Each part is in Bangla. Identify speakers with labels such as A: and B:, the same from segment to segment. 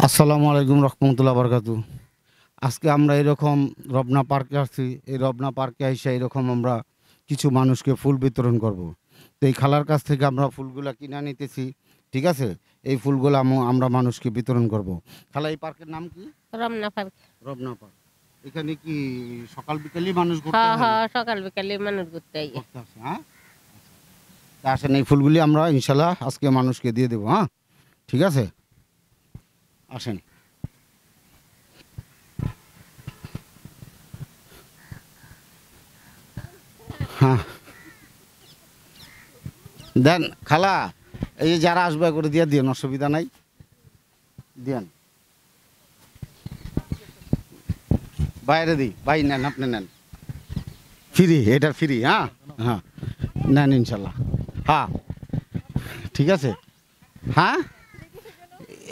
A: আসসালামু আলাইকুম রহমতুল্লাহ বরকাতু। আজকে আমরা এরকম রবনা পার্কে আসছি। এই রবনা পার্কে এসে এরকম আমরা কিছু মানুষকে ফুল বিতরণ করব। তো এই খালার কাছ থেকে আমরা ফুলগুলা কিনে নিতেছি, ঠিক আছে? এই ফুলগুলো আমরা মানুষকে বিতরণ করব। খালা, এই পার্কের নাম কি?
B: রমনা পার্ক।
A: রবনা পার্ক। এখানে কি সকাল বিকালই মানুষ ঘুরতে
B: হ্যাঁ
A: আসে?
B: হ্যাঁ, সকাল বিকালে মানুষ ঘুরতে আইয়ে।
A: ঘুরতে আসে, হ্যাঁ? তা আসেন, এই ফুলগুলি আমরা ইনশাল্লাহ আজকে মানুষকে দিয়ে দেবো, হ্যাঁ? ঠিক আছে, আসেন। হ্যাঁ, দেন খালা, এই যে যারা আসবে করে দিয়ে দিন, অসুবিধা নাই, দিন। বাইরে দিই, ভাই নেন, আপনি নেন, ফ্রি, এটা ফ্রি, হ্যাঁ হ্যাঁ, নেন ইনশাল্লাহ, হ্যাঁ ঠিক আছে, হ্যাঁ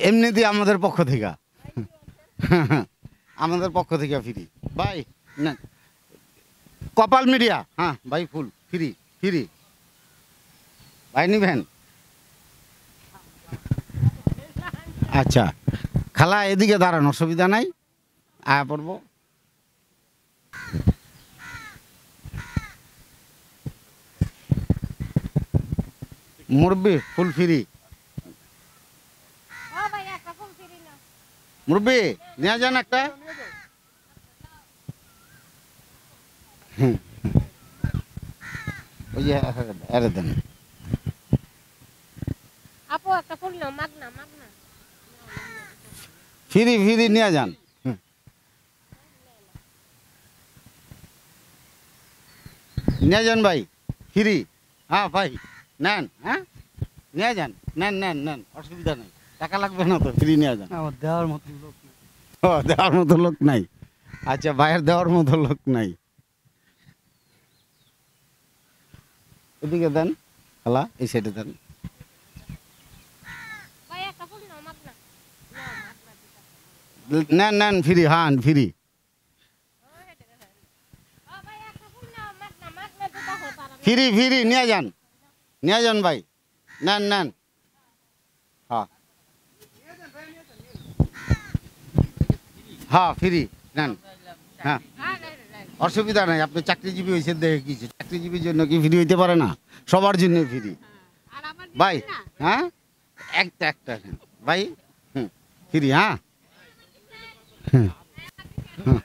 A: এমনি দিয়ে আমাদের পক্ষ থেকে, আমাদের পক্ষ থেকে ফ্রি, ভাই নেন। কপাল মিডিয়া, হ্যাঁ ভাই, ফুল ফ্রি, ফ্রি, ভাই নিবেন? আচ্ছা খালা, এদিকে দাঁড়ান, অসুবিধা নাই, আয়া পড়ব। মুরব্বি ফুল ফ্রি, মুরব্বি নিয়ে যান একটা। ওই যে এরে দেন,
B: আপু একটা ফুল নাও, মাগনা মাগনা।
A: ফ্রি ফ্রি নিয়ে যান। নিয়ে যান ভাই, ফ্রি, হ্যাঁ ভাই নেন, হ্যাঁ নিয়ে যান, নেন নেন নেন, অসুবিধা নেই, টাকা লাগবে না তো, ফ্রি নিয়ে যান।
C: আমার দেওয়ার মতো লোক নেই।
A: ও, দেওয়ার মতো লোক নাই? আচ্ছা, ভাইয়ের দেওয়ার মতো লোক নাই। এদিকে দেন খালা, এই সাইডে দেন।
B: ভাই একটা ফুল নাও, মাগনা।
A: নেন নেন, ফ্রি, হ্যাঁ ফ্রি,
B: ভাই একটা ফুল নাও, মাগনা মাগনা দিতা হয় তারা।
A: ফ্রি ফ্রি নিয়ে যান, নিয়ে যান ভাই, নেন নেন, হ্যাঁ হ্যাঁ ফ্রি নেন, হ্যাঁ অসুবিধা নাই। আপনি চাকরিজীবী হয়েছেন দেখে কি, চাকরিজীবীর জন্য কি ফ্রি হইতে পারে না? সবার জন্য ফ্রি ভাই, হ্যাঁ একটা একটা নেন ভাই, হুম ফ্রি, হ্যাঁ হুম, হুম।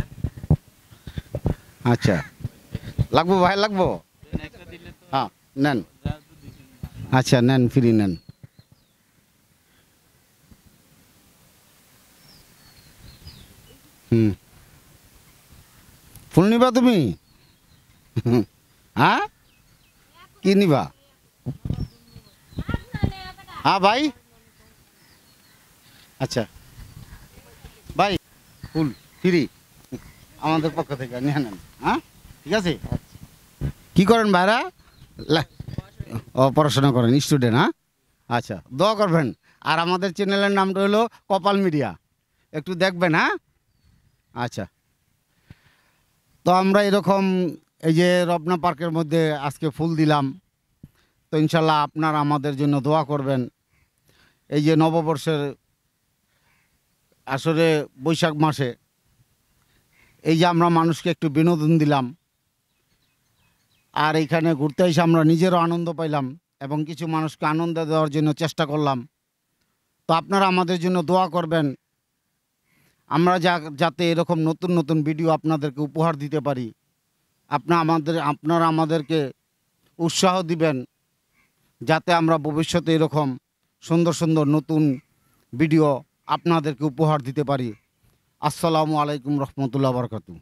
A: আচ্ছা, লাগবো ভাই, লাগবো, হ্যাঁ নেন, আচ্ছা নেন, ফ্রি নেন। হুম, ফুল নিবা তুমি? হ্যাঁ, কি নিবা? হ্যাঁ ভাই, আচ্ছা ভাই, ফুল ফ্রি আমাদের পক্ষ থেকে নিয়ে নেন, হ্যাঁ ঠিক আছে। কি করেন ভাইরা? ও, পড়াশোনা করেন, স্টুডেন্ট, হ্যাঁ? আচ্ছা, দোয়া করবেন। আর আমাদের চ্যানেলের নামটা হলো কপাল মিডিয়া, একটু দেখবেন, হ্যাঁ? আচ্ছা, তো আমরা এরকম এই যে রবনা পার্কের মধ্যে আজকে ফুল দিলাম, তো ইনশাল্লাহ আপনারা আমাদের জন্য দোয়া করবেন। এই যে নববর্ষের আসলে বৈশাখ মাসে এই যে আমরা মানুষকে একটু বিনোদন দিলাম, আর এইখানে ঘুরতে এসে আমরা নিজেরও আনন্দ পাইলাম এবং কিছু মানুষকে আনন্দ দেওয়ার জন্য চেষ্টা করলাম। তো আপনারা আমাদের জন্য দোয়া করবেন, আমরা যাতে এরকম নতুন নতুন ভিডিও আপনাদেরকে উপহার দিতে পারি। আপনারা আমাদেরকে উৎসাহ দিবেন, যাতে আমরা ভবিষ্যতে এরকম সুন্দর সুন্দর নতুন ভিডিও আপনাদেরকে উপহার দিতে পারি। আসসালামু আলাইকুম রহমতুল্লাহ বরকাতু।